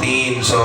300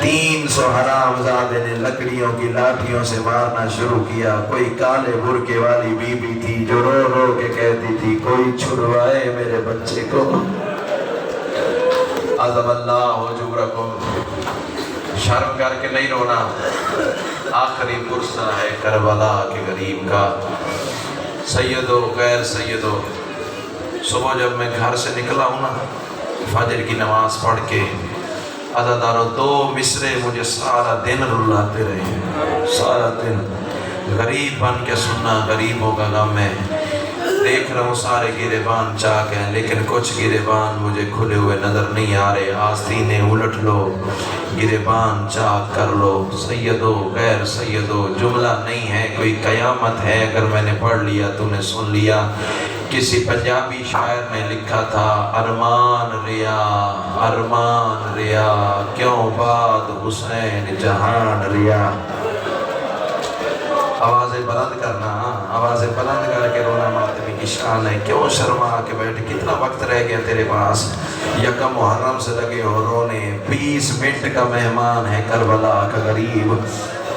300 حرام زادے نے لکڑیوں کی لاٹھیوں سے مارنا شروع کیا. کوئی کالے برقعے والی بی بی تھی جو رو رو کے کہتی تھی کوئی چھڑوائے میرے بچے کو. عظم اللہ حجورکم. شرم کر کے نہیں رونا. آخری پرسہ ہے کربلا کے غریب کا. سیدو غیر سیدو، صبح جب میں گھر سے نکلا ہوں نا فجر کی نماز پڑھ کے، عزادارو 2 مصرے مجھے سارا دن رلاتے رہے. سارا دن غریب بن کے سننا غریبوں کا غم ہے. دیکھ رہا ہوں سارے گریبان چاک ہیں لیکن کچھ گریبان مجھے کھلے ہوئے نظر نہیں آ رہے. آستینیں الٹ لو، گریبان چاک کر لو. سیدو غیر سیدو جملہ نہیں ہے، کوئی قیامت ہے. اگر میں نے پڑھ لیا تو نے سن لیا. کسی پنجابی شاعر نے لکھا تھا ارمان ریا ارمان ریا کیوں باد حسین جہان ریا. آوازیں بلند کرنا، آوازیں بلند کر کے رونا ماتمی کی شان ہے. کیوں شرما کے بیٹھ، کتنا وقت رہ گیا تیرے پاس؟ یکم محرم سے لگے ہو رونے. 20 منٹ کا مہمان ہے کربلا کا غریب.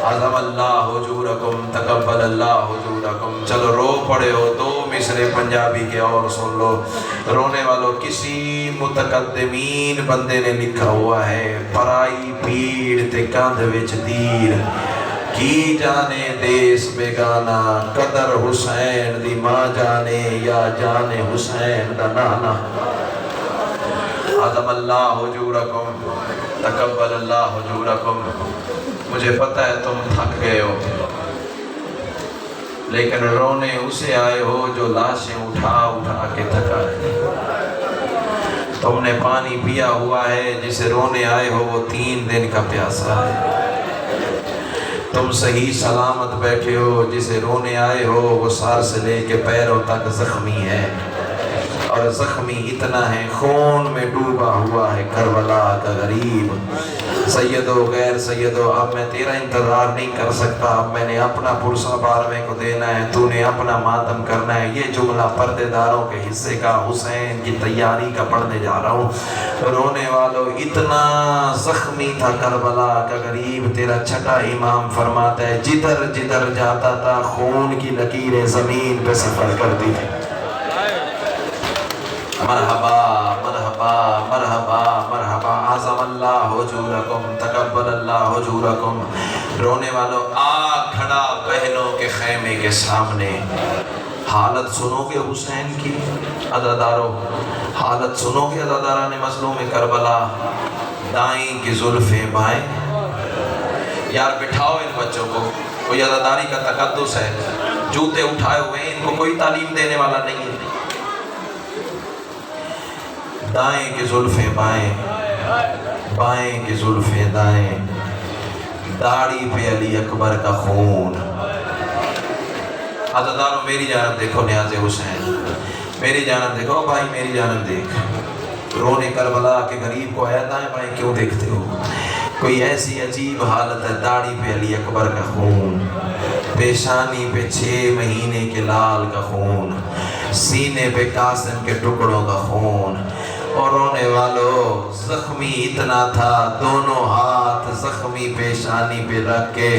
عظم اللہ حجورکم تقبل اللہ حجورکم. چلو رو پڑے ہو 2 مصرے پنجابی کے اور سن لو. رونے والوں کسی متقدمین بندے نے لکھا ہوا ہے پرائی پیڑ تے کاندھ وچ دیر کی جانے دیس بیگانا قدر حسین دی ماں جانے یا جانے حسین دا نانا. عظم اللہ حجورکم تقبل اللہ حجورکم. مجھے پتہ ہے تم تھک گئے ہو لیکن رونے اسے آئے ہو جو لاشیں اٹھا اٹھا کے تھکا ہے. تم نے پانی پیا ہوا ہے، جسے رونے آئے ہو وہ 3 دن کا پیاسا ہے. تم صحیح سلامت بیٹھے ہو، جسے رونے آئے ہو وہ سر سے لے کے پیروں تک زخمی ہے. اور زخمی اتنا ہے خون میں ڈوبا ہوا ہے کربلا کا غریب. سیدو غیر سیدو اب میں تیرا انتظار نہیں کر سکتا. اب میں نے اپنا پرسہ 12ویں کو دینا ہے، تو نے اپنا ماتم کرنا ہے. یہ جملہ پردے داروں کے حصے کا حسین کی تیاری کا پڑھنے جا رہا ہوں. رونے والوں اتنا زخمی تھا کربلا کا غریب. تیرا چھٹا امام فرماتا ہے جدھر جدھر جاتا تھا خون کی لکیریں زمین پہ سفر کرتی تھی. مرحبا مرحبا مرحبا مرحبا. عظم اللہ حجورکم تقبل اللہ حجورکم. رونے والوں آ کھڑا بہنوں کے خیمے کے سامنے. حالت سنو گے حسین کی عزادارو، حالت سنو گے عزادارہ نے مظلوم کربلا. دائیں کی زلفیں بائیں. یار بٹھاؤ ان بچوں کو، کوئی عزاداری کا تقدس ہے. جوتے اٹھائے ہوئے ان کو کوئی تعلیم دینے والا نہیں ہے. دائیں کی زلفیں بائیں، بائیں کی زلفیں دائیں. داڑھی پہ علی اکبر کا خون. عزاداروں میری جانب دیکھو نیاز حسین، میری جانب دیکھو بھائی، میری جانب دیکھ. رونے کربلا کے غریب کو ہے دائیں بائیں کیوں دیکھتے ہو؟ کوئی ایسی عجیب حالت ہے. داڑھی پہ علی اکبر کا خون، پیشانی پہ 6 مہینے کے لال کا خون، سینے پہ قاسم کے ٹکڑوں کا خون. اور رونے والوں زخمی اتنا تھا، دونوں ہاتھ زخمی پیشانی پہ رکھ کے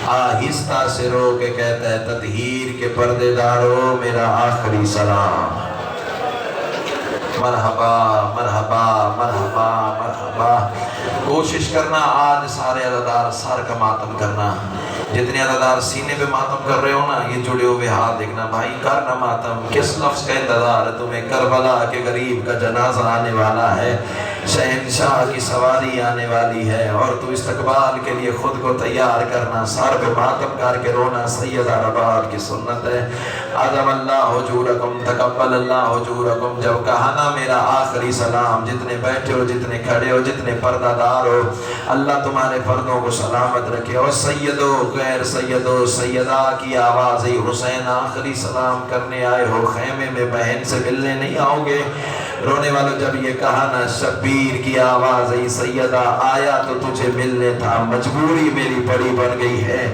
آہستہ سے رو کے کہتا ہے تطہیر کے پردے دارو میرا آخری سلام. مرحبا مرحبا مرحبا مرحبا. کوشش کرنا آج سارے عزادار سر کا ماتم کرنا. جتنے عزادار سینے پہ ماتم کر رہے ہو نا، یہ جڑے ہوئے ہاتھ دیکھنا. بھائی کرنا ماتم. کس لفظ کا انتظار ہے تمہیں؟ کربلا کے غریب کا جنازہ آنے والا ہے، شہنشاہ کی سواری آنے والی ہے، اور تو استقبال کے لیے خود کو تیار کرنا. سر پہ ماتم کر کے رونا سیدہ رباط کی سنت ہے. عظم اللہ حجورکم تقبل اللہ حجورکم. جب کہا نا میرا آخری سلام، جتنے بیٹھے ہو، جتنے کھڑے ہو، جتنے پردہ دار ہو، اللہ تمہارے پردوں کو سلامت رکھے. اور سیدو غیر سیدو سیدہ کی آواز حسین آخری سلام کرنے آئے ہو، خیمے میں بہن سے ملنے نہیں آؤ گے. رونے والوں جب یہ کہا نا شبیر کی آواز سیدہ آیا تو تجھے ملنے تھا، مجبوری میری بڑی بن گئی ہے.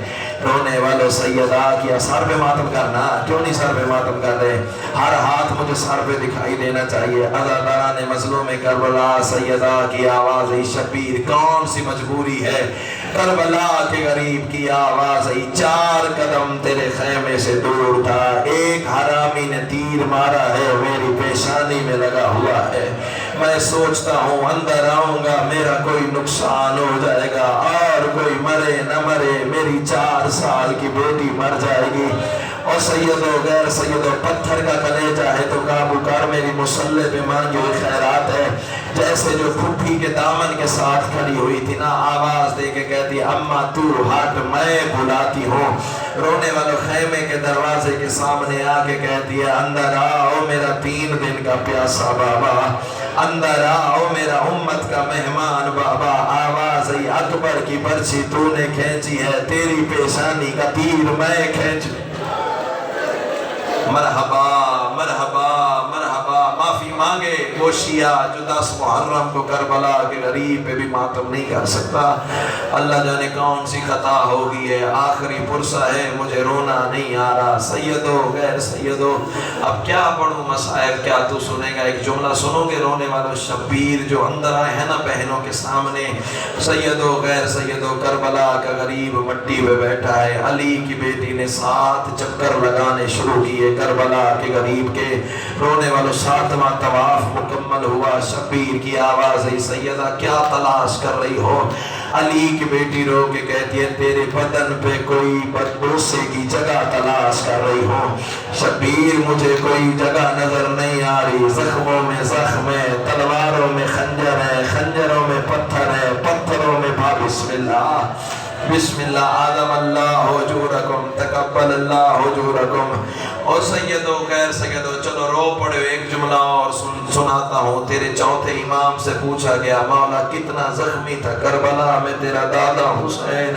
رونے والوں سیدہ کیا سر پہ ماتم کرنا، کیوں نہیں سر پہ ماتم کر رہے؟ ہر ہاتھ مجھے سر پہ دکھائی دینا چاہیے۔ عزاداران مظلوم کربلا سیدہ کی آواز ای شبیر، کون سی مجبوری ہے؟ کربلا کے غریب کی آواز ای 4 قدم تیرے خیمے سے دور تھا، ایک حرامی نے تیر مارا ہے، میری پیشانی میں لگا ہوا ہے، میں سوچتا ہوں اندر آؤں گا میرا کوئی نقصان ہو جائے گا، اور کوئی مرے نہ مرے میری 4 سال کی بیٹی مر جائے گی۔ اور سیدو غیر سیدو پتھر کا کلیجہ ہے تو قابو کر، میری مسلح پہ مانگی ہوئی خیرات ہے۔ جیسے جو پھپھی کے دامن کے ساتھ کھڑی ہوئی تھی نا، آواز دے کے کہتی اماں تو ہٹ میں بلاتی ہوں۔ رونے والوں خیمے کے دروازے کے سامنے آ کے کہتی ہے اندر آؤ میرا 3 دن کا پیاسا بابا، اندر آؤ میرا امت کا مہمان بابا۔ آواز ای اکبر کی برچی تو نے کھینچی ہے، تیری پیشانی کا تیر میں کھینچ۔ مرحبا مرحبا مرحبا، معافی مانگے وہ شیعہ جو 10 محرم کو کربلا کے غریب پہ بھی ماتم نہیں کر سکتا۔ اللہ جانے کون سی خطا ہوگی ہے، آخری پرسہ ہے مجھے رونا نہیں آ رہا۔ سیدو غیر سیدو اب کیا پڑھوں مسائل، کیا تو سنے گا؟ ایک جملہ سنو گے رونے والوں شبیر جو اندر آئے ہیں نا بہنوں کے سامنے۔ سیدو غیر سیدو کربلا کا غریب مٹی پہ بیٹھا ہے، علی کی بیٹی نے 7 چکر لگانے شروع کیے کربلا کے غریب کے۔ رونے والوں 7واں طواف مکمل ہوا، شبیر کی آواز ہے سیدہ کیا تلاش کر رہی ہو؟ علی کی بیٹی رو کے کہتی ہے تیرے بدن پہ کوئی بدبوسے کی جگہ تلاش کر رہی ہو۔ شبیر مجھے کوئی جگہ نظر نہیں آ رہی، زخموں میں زخم ہے، تلواروں میں خنجر ہے، خنجروں میں پتھر ہے، پتھروں میں بسم اللہ بسم اللہ۔ آدم اللہ اجورکم تقبل اللہ اجورکم۔ اور سیدو غیر سیدو چلو رو پڑے، ایک جملہ اور سناتا ہوں۔ تیرے چوتھے امام سے پوچھا گیا مولا کتنا زخمی تھا کربلا میں تیرا دادا حسین؟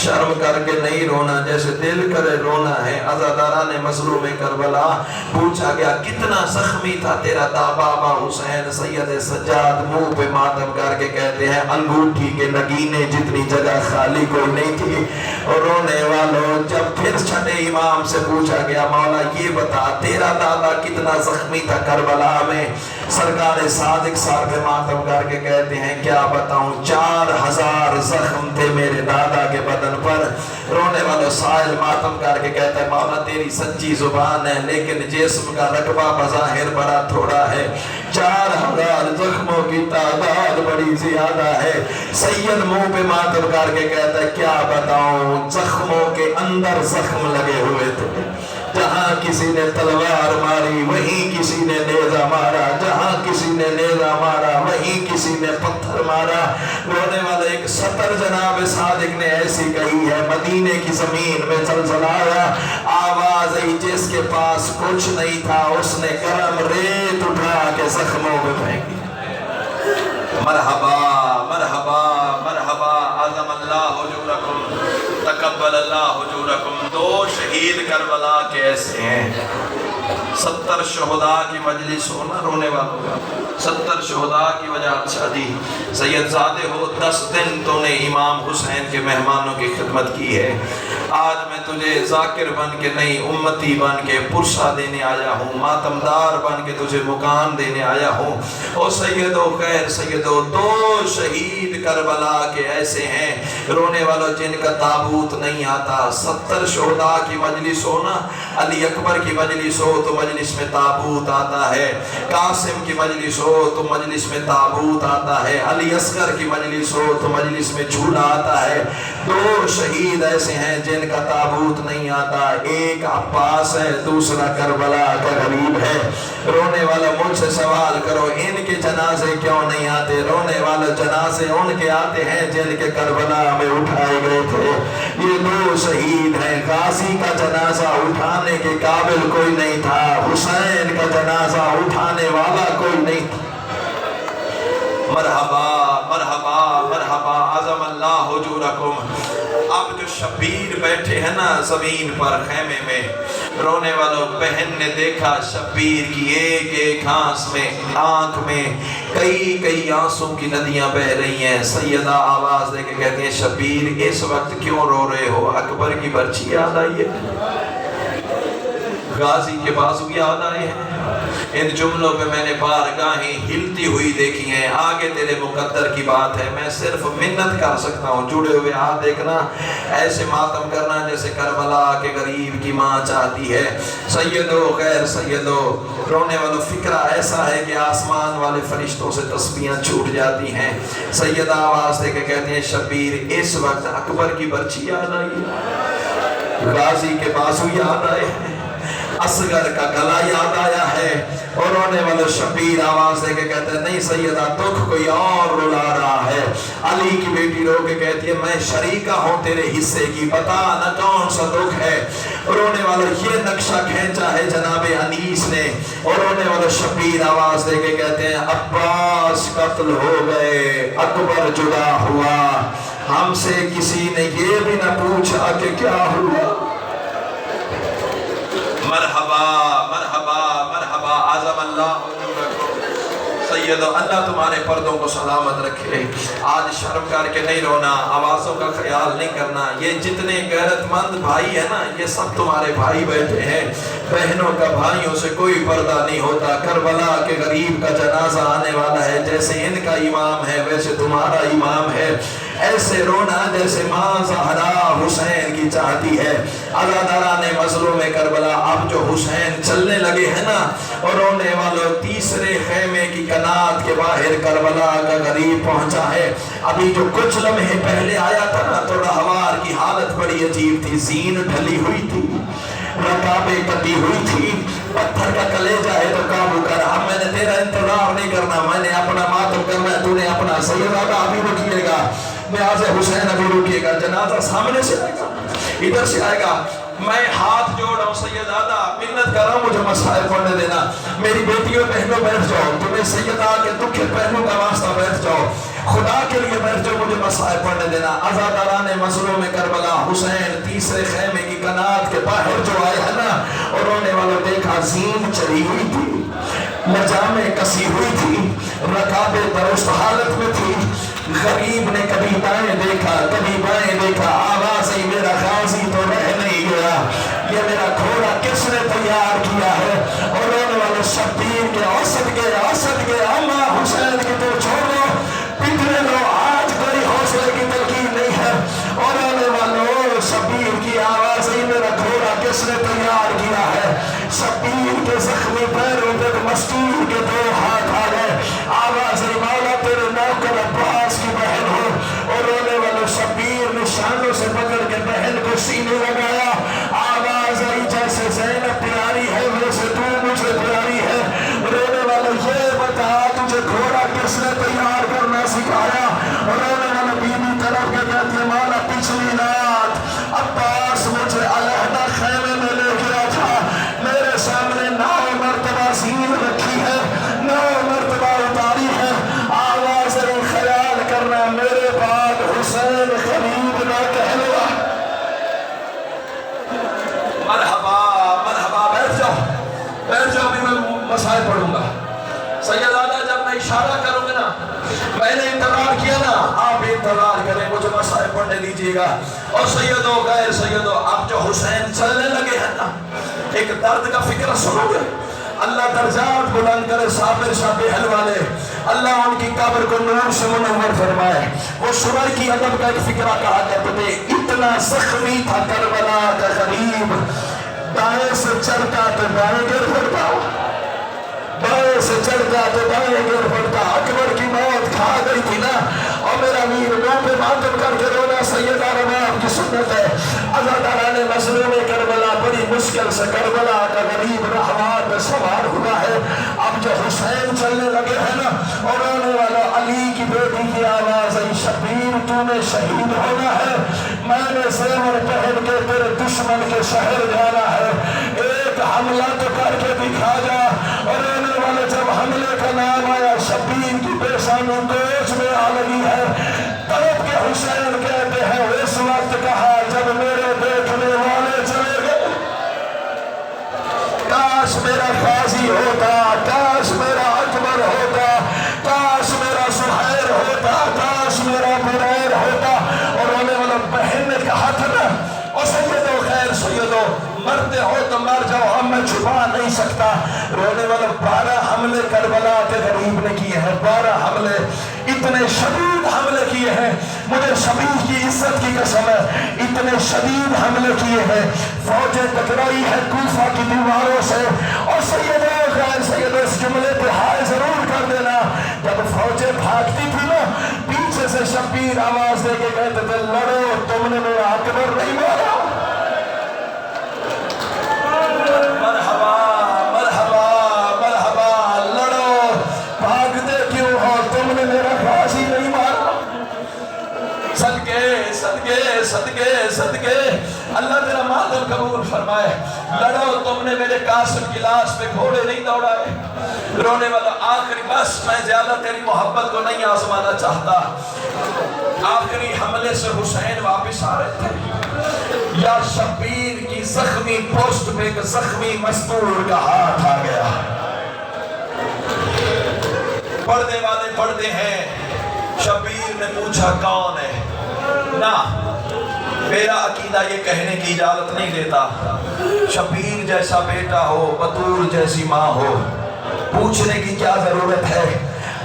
شرم کر کے نہیں رونا، جیسے دل کرے رونا ہے۔ عزاداران مظلوم کربلا پوچھا گیا کتنا زخمی تھا تیرا بابا حسین؟ سید سجاد منہ پہ ماتم کر کے کہتے ہیں انگوٹھی کے نگینے جتنی جگہ خالی کوئی نہیں تھی۔ اور رونے والوں جب پھر چھٹے امام سے پوچھا گیا مولا یہ بتا تیرا دادا کتنا زخمی تھا کربلا میں؟ سرکار صادق سر پہ ماتم کر کے کہتے ہیں کیا بتاؤں 4000 زخم تھے میرے دادا کے بدن پر۔ رونے والوں سائل ماتم کر کے کہتے ہیں مولا تیری سچی زبان ہے لیکن جسم کا رقبہ بظاہر بڑا تھوڑا ہے، 4000 زخموں کی تعداد بڑی زیادہ ہے۔ سید منہ پہ ماتم کر کے کہتا ہے کیا بتاؤں زخموں کے اندر زخم لگے ہوئے تھے، جہاں کسی نے تلوار ماری وہیں کسی نے نیزہ مارا، جہاں کسی نے نیزہ مارا وہیں کسی نے پتھر مارا۔ رونے والے ایک سطر جناب صادق نے ایسی کہی ہے مدینے کی زمین میں زلزلہ آیا، آواز آئی جس کے پاس کچھ نہیں تھا اس نے گرم ریت اٹھا کے زخموں پہ پھینکی۔ مرحبا مرحبا مرحبا، اعظم اللہ اجورکم تقبل اللہ اجورکم۔ 2 شہید کربلا کے ایسے ہیں، 70 شہداء کی مجلس ہونا رونے والوں کا، 70 شہداء کی وجہ اچھا جی سید زادے ہو 10 دن تو نے امام حسین کے مہمانوں کی خدمت کی ہے، آج میں تجھے ذاکر بن کے نہیں امتی بن کے پرسہ دینے آیا ہوں، ماتمدار بن کے تجھے مکان دینے آیا ہوں۔ او سیدو خیر سیدو 2 شہید کربلا کے ایسے ہیں رونے والوں جن کا تابوت نہیں آتا۔ 70 شہداء کی مجلس ہونا، علی اکبر کی مجلس ہو تو مجلس میں تابوت آتا ہے، قاسم کی مجلس ہو تو مجلس میں تابوت آتا ہے، علی اصغر کی مجلس ہو تو مجلس میں جھولا آتا ہے۔ 2 شہید ایسے ہیں جن کا تابوت نہیں آتا، ایک عباس ہے دوسرا کربلا کا غریب ہے۔ رونے والا مجھ سے سوال کرو ان کے جنازے کیوں نہیں آتے؟ رونے والے جنازے ان کے آتے ہیں جن کے کربلا میں اٹھائے گئے تھے۔ یہ 2 شہید ہیں، غازی کا جنازہ اٹھانے کے قابل کوئی نہیں تھا، حسین کا جنازہ اٹھانے والا کوئی نہیں تھا۔ مرحبا مرحبا مرحبا، اعظم اللہ حجورکم۔ اب جو شبیر بیٹھے ہیں نا زمین پر خیمے میں، رونے والوں بہن نے دیکھا شبیر کی ایک ایک آنکھ میں کئی کئی آنسوں کی ندیاں بہ رہی ہیں. سیدہ آواز دے کے کہتی ہیں شبیر اس وقت کیوں رو رہے ہو؟ اکبر کی برچھی یاد آئی ہے، غازی کے بازو یاد آئے ہیں. ان جملوں پہ میں نے بارگاہیں ہلتی ہوئی دیکھی ہیں. آگے تیرے مقدر کی بات ہے، میں صرف منت کر سکتا ہوں. جڑے ہوئے ہاتھ دیکھنا، ایسے ماتم کرنا جیسے کربلا کے غریب کی ماں چاہتی ہے. سیدو غیر سیدو، رونے والوں فکرہ ایسا ہے کہ آسمان والے فرشتوں سے تسبیحاں چھوٹ جاتی ہیں. سیدہ آواز دے کے کہتے ہیں شبیر اس وقت اکبر کی برچھی یاد آئی ہے، غازی کے بازو یاد آئے ہیں، اصغر کا گلا یاد آیا ہے. اور رونے والے شبیر آواز دے کے کہتے ہیں نہیں سیدہ، دکھ کوئی اور رلا رہا ہے. علی کی بیٹی رو کے کہتی ہے میں شریکہ ہوں تیرے حصے کی، بتا نہ کون سا دکھ ہے. رونے والے یہ نقشہ کھینچا ہے جناب انیس نے. اور رونے والے شبیر آواز دے کے کہتے ہیں عباس قتل ہو گئے، اکبر جدا ہوا، ہم سے کسی نے یہ بھی نہ پوچھا کہ کیا ہوا. مرحبا مرحبا مرحبا، اعظم اللہ سیدو، اللہ تمہارے پردوں کو سلامت رکھے. آج شرم کر کے نہیں رونا، آوازوں کا خیال نہیں کرنا. یہ جتنے غیرت مند بھائی ہیں نا، یہ سب تمہارے بھائی بیٹھے ہیں. بہنوں کا بھائیوں سے کوئی پردہ نہیں ہوتا. کربلا کے غریب کا جنازہ آنے والا ہے، جیسے ان کا امام ہے ویسے تمہارا امام ہے. ایسے رونا جیسے ماں زہرا حسین کی چاہتی ہے. عزاداران مظلوم کربلا اب جو حسین چلنے لگے ہیں نا، اور رونے والوں تیسرے خیمے کی کنات کے باہر کربلا کا غریب پہنچا ہے. ابھی جو کچھ لمحے پہلے آیا تھا نا تو رہوار کی حالت بڑی عجیب تھی. زین ڈھلی ہوئی تھی، رکابیں کٹی ہوئی تھی، پتھر کا کلیجہ ہے تو قابو کر. اب میں نے تیرا انتظار نہیں کرنا، میں نے اپنا ماتم کرنا ہے، تو نے اپنا. سیدہ کا ابھی رکیے گا، نیاز حسین ابھی رکیے گا. جنازہ سامنے سے آئے گا، ادھر سے آئے گا. میں ہاتھ جوڑ رہا ہوں سیدہ، منت کر رہا ہوں مجھے مسائل پڑھنے دینا. میری بیٹیوں بہنوں بیٹھ جاؤ، تمہیں سیدہ کے دکھ پہنوں کا واسطہ بیٹھ جاؤ، خدا کے لیے بیٹھ جاؤ، مجھے مسائل پڑھنے دینا. عزاداران مظلوم کربلا حسین تیسرے خیمے کی کنات کے باہر جو آئے ہیں نا، اور رونے والوں دیکھا زین چڑھی ہوئی تھی، لجامیں کسی ہوئی تھی، رکابیں درست حالت میں تھی. غریب نے کبھی دائیں دیکھا کبھی بائیں دیکھا. آواز ہی میرا غازی تو رہ نہیں گیا، یہ میرا گھوڑا کس نے تیار کیا ہے. اور رونے والے شبیر کے اوسط کے اما حسین کی تو چھوڑ دو، پٹنے دو، آج کوئی حوصلے کی تلقین نہیں ہے. اور رونے والوں شبیر کی آواز ہی میرا گھوڑا کس نے تیار کیا ہے. شبیر کے زخمی پیروں پہ مستور کے دو ہاتھ آ گئے. آواز ہی مولا تیرے نوکر عباس کی بہن ہو. اور رونے والوں شبیر نے شانوں سے پکڑ کے بہن کو سینے لگایا. آواز آئی جیسے زینب پیاری ہے ویسے تو مجھے پیاری ہے. رونے والوں یہ بتا تجھے گھوڑا کس نے تیار کرنا سکھایا. اور رونے والوں بی بی طرف کے کہتی ہے مولا پچھلی رات عباس مجھے علیحدہ خیمے میں لے گیا تھا، میرے سامنے 9 مرتبہ زین رکھی ہے، 9 مرتبہ اتاری ہے. آواز خیال کرنا میرے بعد حسین خرید نہ کہلوا. مرحبا مرحبا، بیٹھ جاؤ بھی میں مسائل پڑھوں گا. سیدہ جب میں اشارہ کروں گا نا، میں نے انتظار کیا نا، آپ انتظار کریں، مجھے مسائل پڑھنے دیجیے گا. اور سیدو غیر سیدو، اب جو حسین چلنے لگے ہیں نا، ایک درد کا فکر سنو گے. اللہ درجات بلند کرے صابر شاہ بہل والے، اللہ ان کی قبر کو نور سے منور فرمائے. وہ شمر کی ادب کا ایک فکرہ کہا کرتے تھے، اتنا زخمی تھا کربلا کا غریب، دائیں سے چڑھتا تو بائیں گر پڑتا، بائیں سے چڑھتا تو بائیں گر پڑتا. اکبر کی موت کھا گئی تھی نا، اور میرا میر نو پہ ماتم کر کے رونا سیدہ رباب کی سنت ہے. عزاداران مظلوم کربلا بڑی مشکل سے کربلا کا غریب رہوار میں سوار ہوا ہے. اب جو حسین چلنے لگے ہیں نا، اور رونے والا علی کی بیٹی کی آواز آئی شبیر تو نے شہید ہونا ہے، میں نے زیور پہن کے تیرے دشمن کے شہر جانا ہے، ایک حملہ تو کر کے دکھا جا. اور رونے والے جب حملے کا نام آیا، شبیر کی پیشانی گوچ میں آ لگی ہے. تڑپ کے حسین کہتے ہیں اس وقت کہا جب میرے دیکھنے والے چلے گئے. میرا غازی ہوتا، کاش میرا اکبر ہوتا، کاش میرا سہیل ہوتا، کاش میرا بریر ہوتا۔ اور رونے والا بہن نے کہا تھا نا، او سیدو خیر سیدو، مرتے ہو تو مر جاؤ، اب میں چھپا نہیں سکتا۔ رونے والا 12 حملے کربلا کے غریب نے کیے ہیں، 12 حملے، اتنے شدید حملے کیے ہیں، مجھے شبیہ کی عزت کی قسم ہے، اتنے شدید حملے کیے ہیں، فوجیں ٹکرائی ہے کوفہ کی دیواروں سے۔ اور سیدو خیر سیدو، اس جملے پہ ہائے ضرور کر دینا، جب فوجیں بھاگتی تھی نا، پیچھے سے شبیر آواز دے کے کہتے تھے لڑو، تم نے میرا اکبر نہیں مارا۔ مرحبا مرحبا مرحبا، لڑو، بھاگتے کیوں ہو، تم نے میرا غازی نہیں مارا۔ صدقے صدقے صدقے صدقے، اللہ تیرا ماتم قبول فرمائے۔ لڑو، تم نے میرے قاسم کی لاش پہ گھوڑے نہیں دوڑائے۔ رونے والا آخری، بس میں زیادہ تیری محبت کو نہیں آزمانا چاہتا۔ آخری حملے سے حسین واپس آ رہے تھے، یا شبیر کی زخمی پوسٹ پہ ایک زخمی مستور کا ہاتھ آ گیا۔ پردے والے پڑھتے ہیں، شبیر نے پوچھا کون ہے؟ نہ، میرا عقیدہ یہ کہنے کی اجازت نہیں دیتا، شبیر جیسا بیٹا ہو، بطول جیسی ماں ہو، پوچھنے کی کیا ضرورت ہے؟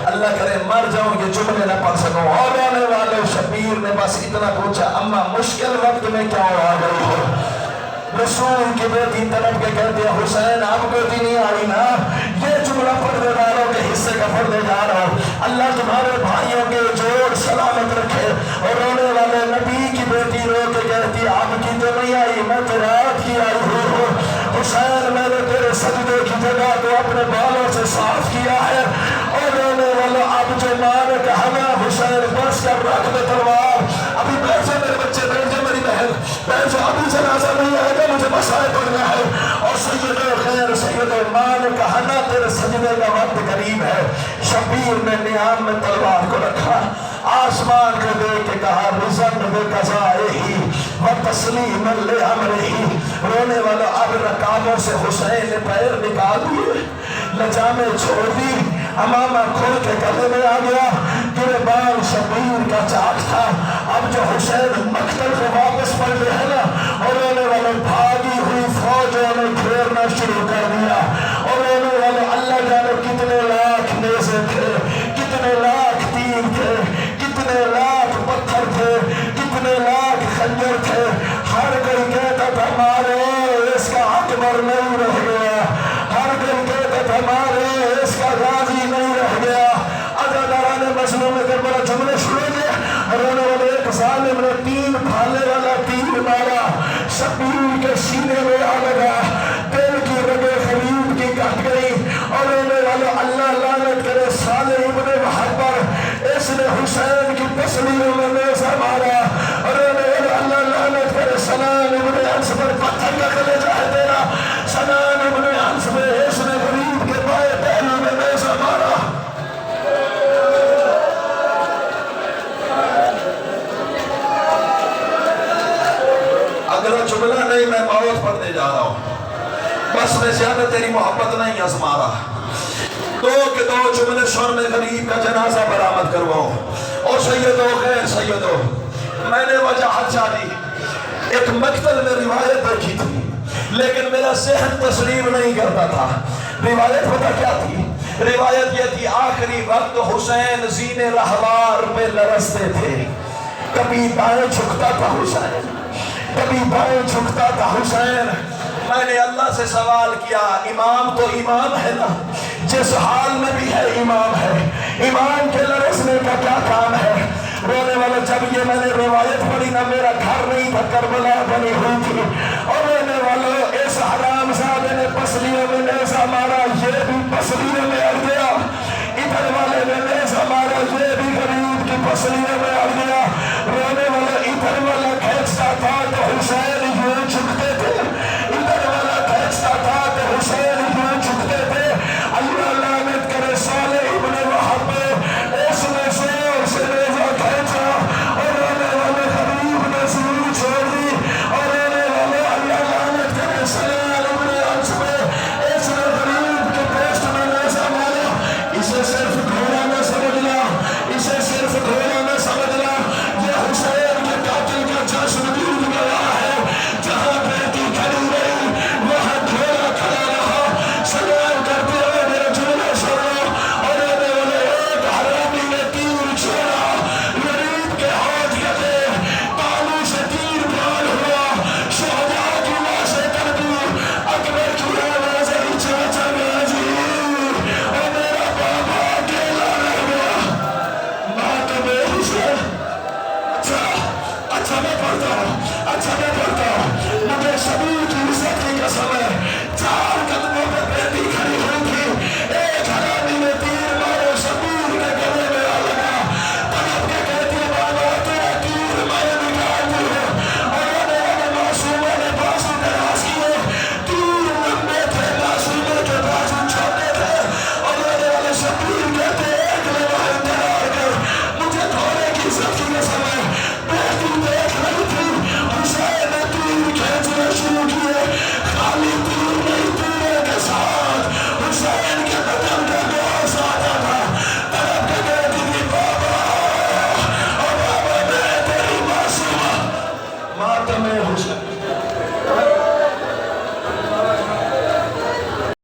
اللہ کرے مر جاؤں یہ جملے نہ پڑھ سکوں۔ اور آنے والے شبیر نے بس اتنا پوچھا، اماں مشکل وقت میں کیا آ گئی ہو؟ رسول کی بیٹی طرف کے کہتے ہیں حسین آپ بیٹی نہیں آئی نا، یہ جملہ پردے داروں کے حصے کا پردے دار ہو، اللہ تمہارے بھائیوں کے جوڑ سلامت رکھے۔ اور رونے والے نبی کی بیٹی رو کے کہتی آپ کی تو نہیں آئی، میں تو رات کی آئی ہوئی ہوں۔ حسین میں نے تیرے سجدے کی جگہ کو اپنے بالوں سے صاف کیا ہے۔ اور رونے والے اب جو ماں نے کہا نا حسین بس کر رکھ دے تلوار، ابھی بیٹھ جا میرے بچے، بیٹھ جا میری بہن، بیٹھ جا، ابھی جنازہ نہیں آئے گا، مجھے مسائل پڑھنا ہے۔ اور سیدو خیر سیدو، ماں نے کہا نا تیرے سجدے کا وقت قریب ہے۔ شبیر نے نیام میں تلوار کو رکھا، آسمان کو دیکھ کے کہا رزن بقضائہ وتسلیم لامرہ۔ رونے والا اب رکابوں سے حسین نے پیر نکال دیے، لجامے چھوڑ دی، امامہ کھول کے گلے میں آ گیا، گربان شبیر کا چاک تھا۔ اب جو حسین مقتل سے واپس پڑ گئے ہیں نا، اور رونے والے بھاگی ہوئی فوجوں نے گھیرنا شروع کر دیا، اور رونے والے اللہ جانے کتنے لاکھ نیزے تھے، کتنے لاکھ تیر تھے، کتنے لاکھ پتھر تھے، کتنے لاکھ خنجر تھے، ہر کوئی کہتا تھا مارے اس کا اکبر نہیں رہ گیا، ہر کوئی کہتا تھا مارے اس کا غازی نہیں رہ گیا۔ عزاداران مظلوم میں کربلا جملے شروع کیے، رونے والے ایک ظالم نے 3 پھالے والا تیر مارا، شبیر کے سینے میں آ لگا، دل کی رگیں خلیب کی کٹ گئی۔ اور رونے والے اللہ لعنت کرے صالح ابن وہب پر، اس نے حسین کی پسلیوں میں نیزہ مارا، اور رونے والے اللہ لعنت کرے سنان ابن انس پر، پتھر کا کلیجہ ہے تیرا، سنان ابن انس میں اس نے غریب کے بائیں پہلو میں نیزہ مارا۔ اگلا جملہ نہیں، میں موت پڑھنے جا رہا ہوں، بس میں زیادہ تیری محبت نہیں آزما رہا۔ 2 کے 2 جملے سن میں غریب کا جنازہ برآمد کرواؤں۔ اور سیدو خیر سیدو، میں نے وجاہت چاہی، ایک مقتل میں روایت دیکھی تھی، لیکن میرا ذہن تسلیم نہیں کرتا تھا۔ روایت پتہ کیا تھی؟ روایت یہ تھی آخری وقت حسین زین رہوار پہ لرزتے تھے، کبھی بائیں جھکتا تھا حسین، کبھی بائیں جھکتا تھا حسین۔ میں نے اللہ سے سوال کیا، امام تو امام ہے نا، جس حال میں بھی ہے امام ہے، امام کے لرزنے کا کیا کام ہے؟ رونے والا جب یہ میں نے روایت پڑھی نا، میرا گھر نہیں تھا، کربلا بنی ہوئی تھی، اور رونے والا اس حرام زادے نے پسلیوں میں نیزہ مارا، یہ بھی پسلیوں میں اڑ گیا، ادھر والے نے نیزہ مارا، یہ بھی غریب کی پسلیوں میں اڑ گیا۔ رونے والا ادھر والا کھینچتا تھا تو حسین یوں جھکتے تھے، ادھر والا کھینچتا تھا تو حسین یوں جھکتے تھے۔ اللہ لعنت کرے صالح ابن وہب، اس نے زور سے نیزہ کھینچا، اور رونے والے غریب نے زور چھوڑ دی، اور رونے والے اللہ لعنت کرے سلال ابن انس میں، اس نے سے صرف